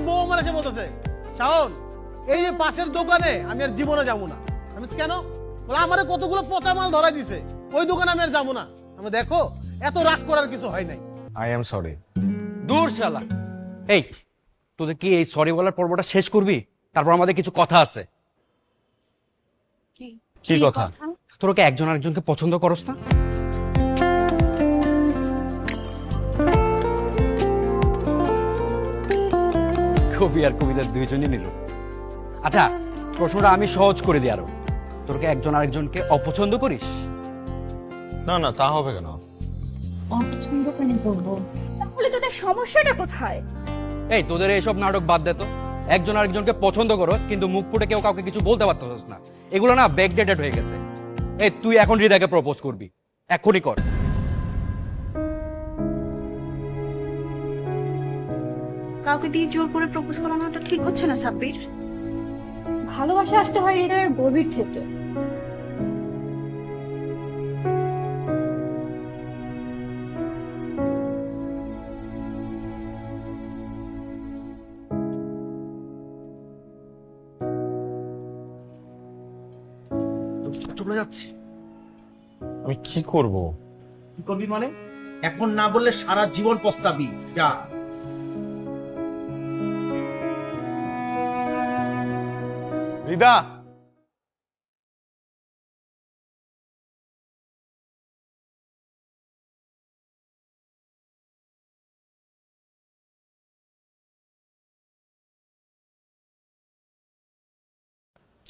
বউ আমার এসে বলতেছে, শাওন এই যে পাশের দোকানে আমি আর জীবনে যাবো না। আমি বলছি, কেন? বলে আমারে কতগুলো পচা মাল ধরাই দিছে, ওই দোকানে আমি আর যাবো না। আমি দেখো এত রাগ করার কিছু হয় নাই। I am sorry. দূর শালা। এই তোদের কি এই সরি বলার পর্বটা শেষ করবি? তারপর আমাদের কিছু কথা আছে। কি কথা? তোরা কি একজন আরেকজনকে পছন্দ করস না? কবি আর কবিতা দুইজনই নিল। আচ্ছা, প্রশ্নটা আমি সহজ করে দিই আরো। তোর কি একজন আরেকজনকে অপছন্দ করিস? না না, তা হবে কেন? অপছন্দ কেন করবো? তাহলে তোদের সমস্যাটা কোথায়? এই তোদের এইসব নাটক বাদ দে তো। একজন আরেকজনকে পছন্দ করস কিন্তু মুখ ফুটে কেউ কাউকে কিছু বলতে পারতস না। এগুলো না ব্যাকডেটেড হয়ে গেছে। এই তুই এখন হৃদয়কে প্রপোজ করবি, এখনই কর। কাউকে দিয়ে জোর করে প্রপোজ করানোটা ঠিক হচ্ছে না সাব্বির। ভালোবাসা আসতে হয় হৃদয়ের গভীর থেকে। চলে যাচ্ছি। আমি কি করব? কি করবি মানে? এখন না বললে সারা জীবন পস্তাবি। যা। রিদা,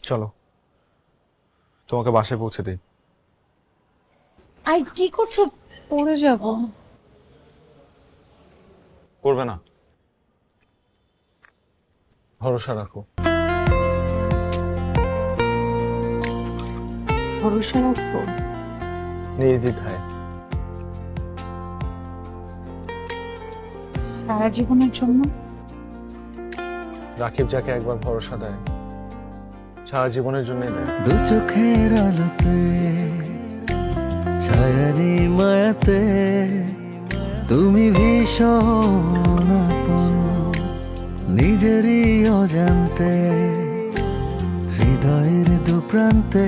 চলো তোমাকে বাসায় পৌঁছে দিই। আই কি করছো? পড়ে যাব। করবে না, ভরসা রাখো। ভরসা রাখবো নির্দ্বিধায়। সারা জীবনের জন্য। রাকিব যাকে একবার ভরসা দেয় সারা জীবনের জন্যই দেয়। দু চোখের আলোতে ছায়ারি মায়াতে তুমি ভীষণ আপন, নিজেরই অজান্তে হৃদয়ের দুপ্রান্তে